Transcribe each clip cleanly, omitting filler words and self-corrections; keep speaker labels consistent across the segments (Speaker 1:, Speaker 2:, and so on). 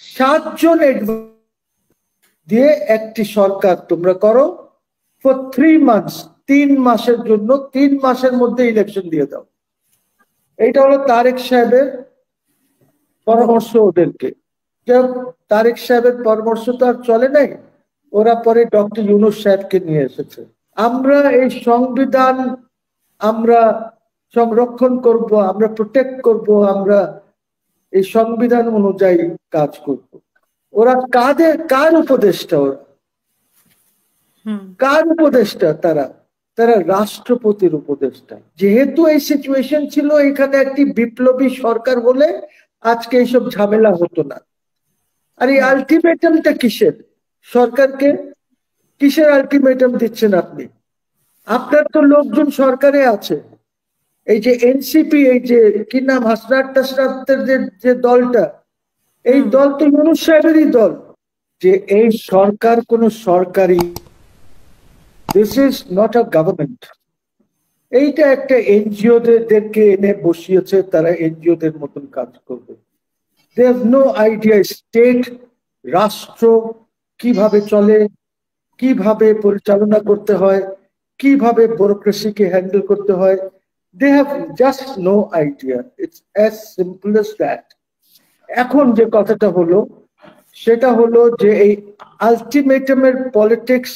Speaker 1: 7 জন দিয়ে একটি সরকার তোমরা করো ফর 3 মান্থস, 3 মাসের জন্য, 3 মাসের মধ্যে ইলেকশন দিয়ে দাও। এইটা হলো তারেক সাহেবের পরামর্শ ওদেরকে। তারেক সাহেবের পরামর্শ তো আর চলে নাই, ওরা পরে ডক্টর ইউনূস সাহেবকে নিয়ে এসেছে। আমরা এই সংবিধান আমরা সংরক্ষণ করব, আমরা প্রোটেক্ট করব, আমরা এই সংবিধান অনুযায়ী কাজ করব। ওরা কার উপদেষ্টা? ওরা কার উপদেষ্টা? তারা রাষ্ট্রপতির উপদেষ্টা। যেহেতু এই সিচুয়েশন ছিল, এখানে একটি বিপ্লবী সরকার হলে আজকে এইসব ঝামেলা হতো না। আর এই আলটিমেটামটা কিসের? সরকারকে কিসের আলটিমেটাম দিচ্ছেন আপনি? আপনার তো লোকজন সরকারে আছে। এই যে এনসিপি, এই যে কি নাম, হাসনাত টাসনাতের যে দলটা, এই দল তো ইউনূস সাহেবেরই দল। যে এই সরকার কোন সরকারি, this is not a government. এইটা একটা এনজিওদেরকে এনে বসিয়েছে, তারা এনজিওদের মতন কাজ করবে। They have no idea state, রাষ্ট্র কিভাবে চলে, কিভাবে পরিচালনা করতে হয়, কিভাবে ব্যুরোক্রেসিকে হ্যান্ডেল করতে হয়। They have just no idea. It's as simple as that. এখন যে কথাটা হলো সেটা হলো যে এই আলটিমেটামের politics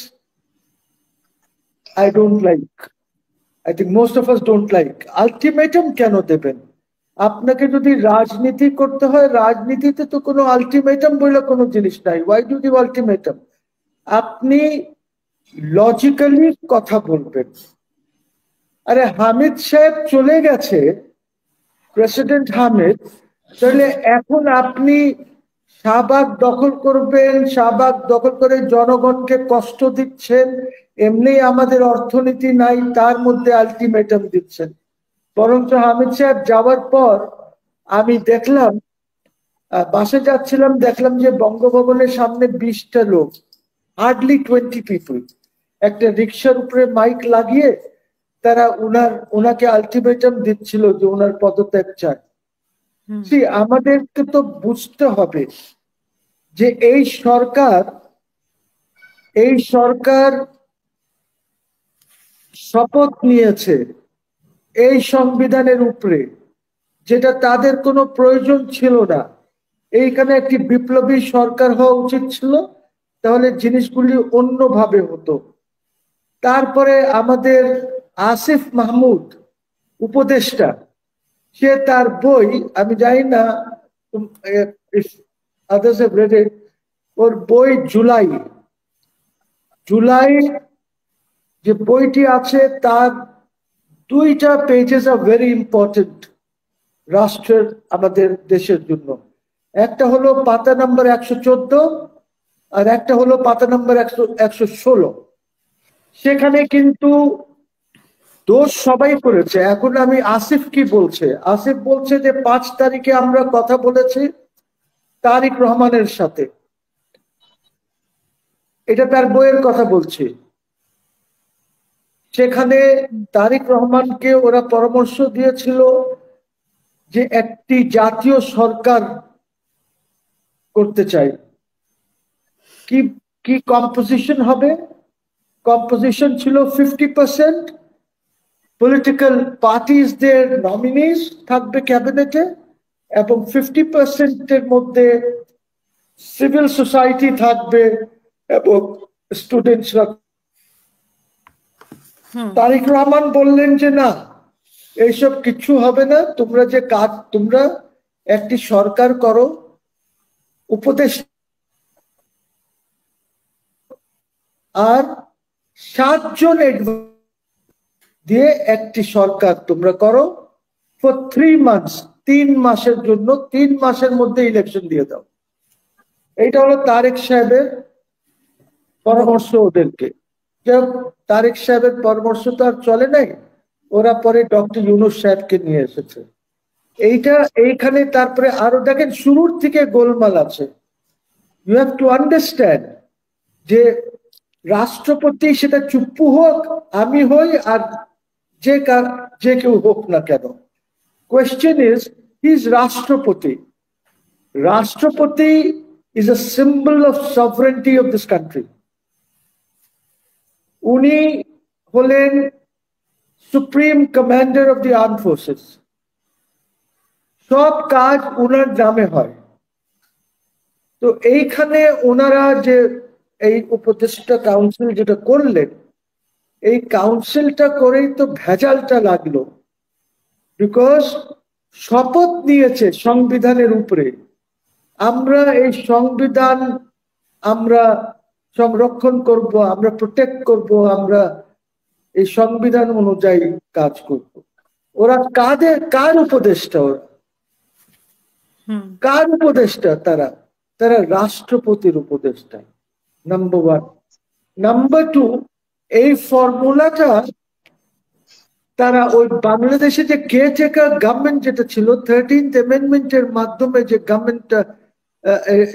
Speaker 1: I don't like. I think most of us don't like. Ultimatum কেন দেবেন? আপনাকে যদি রাজনীতি করতে হয়, রাজনীতিতে তো কোনো আলটিমেটাম বলে কোনো জিনিস নাই। Why do you give ultimatum? আপনি লজিক্যালি কথা বলবেন। আরে হামিদ সাহেব চলে গেছে, প্রেসিডেন্ট হামিদ, তাহলে এখন আপনি শাহবাগ দখল করবেন, শাহবাগ দখল করে জনগণকে কষ্ট দিচ্ছেন, এমনি আমাদের অর্থনীতি নাই, তার মধ্যে আলটিমেটাম দিচ্ছেন। বরঞ্চ হামিদ সাহেব যাওয়ার পর আমি দেখলাম, বাসে যাচ্ছিলাম, দেখলাম যে বঙ্গভবনের সামনে 20টা লোক, হার্ডলি 20 পিপল, একটা রিক্সার উপরে মাইক লাগিয়ে তারা ওনাকে আলটিমেটাম দিচ্ছিল যে ওনার পদত্যাগ চায়। আমাদেরকে তো বুঝতে হবে যে এই সরকার শপথ নিয়েছে এই সংবিধানের উপরে, যেটা তাদের কোনো প্রয়োজন ছিল না। এইখানে একটি বিপ্লবী সরকার হওয়া উচিত ছিল, তাহলে জিনিসগুলি অন্যভাবে হতো। তারপরে আমাদের আসিফ মাহমুদ উপদেষ্টা, সে তার বই, আমি জানি না others have read it, ওর বই জুলাই যে বইটি আছে তার 2টা পেজেস আর ভেরি ইম্পর্টেন্ট রাষ্ট্রের, আমাদের দেশের জন্য। একটা হলো পাতা নাম্বার 114 আর একটা হলো পাতা নাম্বার 116। সেখানে কিন্তু দোষ সবাই করেছে। এখন আমি আসিফ কি বলছে, আসিফ বলছে যে 5 তারিখে আমরা কথা বলেছি তারেক রহমানের সাথে, এটা তার বইয়ের কথা বলছে। সেখানে তারেক রহমানকে ওরা পরামর্শ দিয়েছিল যে একটি জাতীয় সরকার করতে চাই। কি কম্পোজিশন হবে? কম্পোজিশন ছিল 50% পলিটিক্যাল পার্টিজদের নমিনিস থাকবে ক্যাবিনেটে, এবং 50%-এর মধ্যে সিভিল সোসাইটি থাকবে এবং স্টুডেন্টসরা। তারেক রহমান বললেন যে না, এইসব কিছু হবে না, তোমরা একটি সরকার করো, উপদেশ, আর 7 জন দিয়ে একটি সরকার তোমরা করো ফর 3 মান্থস, 3 মাসের জন্য, 3 মাসের মধ্যে ইলেকশন দিয়ে দাও। এইটা হলো তারেক সাহেবের পরামর্শ ওদেরকে। তারেক সাহেবের পরামর্শ তো আর চলে নাই, ওরা পরে ডক্টর ইউনূস সাহেবকে নিয়ে এসেছে। এইখানে তারপরে আরো দেখেন শুরুর থেকে গোলমাল আছে। ইউ হ্যাভ টু আন্ডারস্ট্যান্ড যে রাষ্ট্রপতি, সেটা চুপ্পু হোক, আমি হই, আর যে কেউ হোক না কেন, কোয়েশ্চেন ইজ হি ইজ রাষ্ট্রপতি। রাষ্ট্রপতি is a symbol of sovereignty of this country. উনি হলেন supreme commander of the arm forces. সব কাজ ওনার নামে হয়। তো এইখানে ওনারা যে এই উপদেষ্টা কাউন্সিল যেটা করলেন, এই কাউন্সিলটা করেই তো ভেজালটা লাগলো। বিকজ শপথ নিয়েছে সংবিধানের উপরে, আমরা এই সংবিধান আমরা সংরক্ষণ করব, আমরা প্রোটেক্ট করব, আমরা এই সংবিধান অনুযায়ী কাজ করব। ওরা কার উপদেষ্টা? ওরা কার উপদেষ্টা? তারা রাষ্ট্রপতির উপদেষ্টা, নাম্বার ওয়ান। নাম্বার টু, এই ফর্মুলাটা তারা ওই বাংলাদেশে যে কেয়ারটেকার গভর্নমেন্ট যেটা ছিল, 13th অ্যামেন্ডমেন্টের মাধ্যমে যে গভর্নমেন্টটা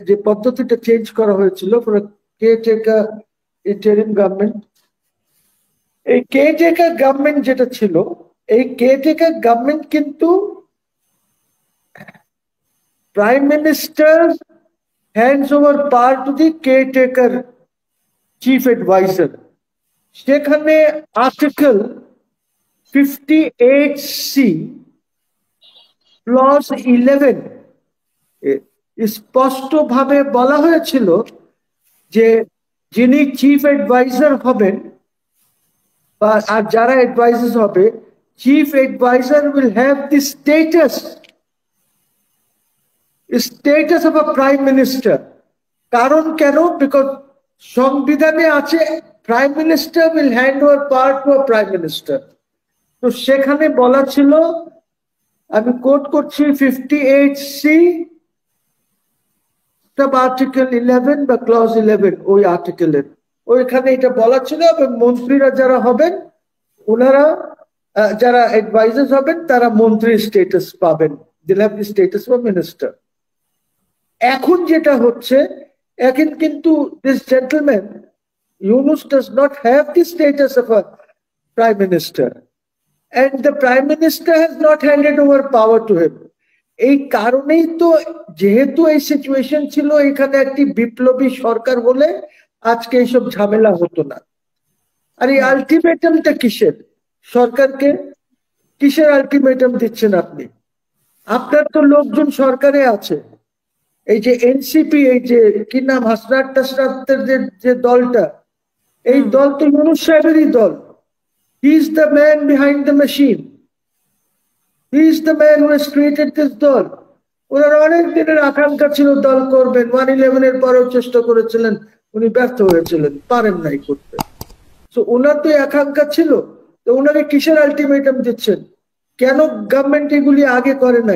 Speaker 1: যে পদ্ধতিটা চেঞ্জ করা হয়েছিল ফর কেয়ারটেকার ইন্টারিম গভর্নমেন্ট, এই কেয়ারটেকার গভর্নমেন্ট যেটা ছিল, এই কেয়ারটেকার গভর্নমেন্ট কিন্তু prime minister hands over power to the caretaker chief adviser. সেখানে আর্টিকেল 58C ক্লজ 11 স্পষ্টভাবে বলা হয়েছিল যে যিনি চিফ অ্যাডভাইজার হবেন বা আর যারা অ্যাডভাইজার হবে, chief adviser will have the status of a prime minister. কারণ কেন? বিকজ সংবিধানে আছে prime minister will hand over power to a prime minister. তো সেখানে বলা ছিল, আমি কোট করছি, 58C সাব আর্টিকেল 11 বা ক্লজ 11, ওই আর্টিকেলের ওইখানে এটা বলা ছিল। এবং মন্ত্রীরা যারা হবেন, ওনারা যারা অ্যাডভাইজার হবেন, তারা মন্ত্রীর স্ট্যাটাস পাবেন, দিল have the status of minister. এখন যেটা হচ্ছে, এখন কিন্তু this gentleman Yunus does not have the status of a prime minister, and the prime minister has not handed over power to him. এই কারণেই তো, যেহেতু এই সিচুয়েশন ছিল, এখানে একটি বিপ্লবী সরকার হলে আজকে এইসব ঝামেলা হতো না। আর এই আলটিমেটামটা কিসের? সরকারকে কিসের আলটিমেটাম দিচ্ছেন আপনি? আপনার তো লোকজন সরকারে আছে। এই যে এনসিপি, এই যে কি নাম, হাসনাত টাসনাতের যে দলটা, এই দল তো ইউনুস সাহেবেরই দল। He is the man behind the machine. He is the man who has created this দল। ওনার অনেক দিনের আকাঙ্ক্ষা ছিল দল করবেন, 111 এর পরেও চেষ্টা করেছিলেন, উনি ব্যর্থ হয়েছিলেন, পারেন নাই করতে। তো ওনার তো আকাঙ্ক্ষা ছিল, তো ওনাকে কিসের আলটিমেটাম দিচ্ছেন? কেন গভর্নমেন্ট এগুলি আগে করে নাই?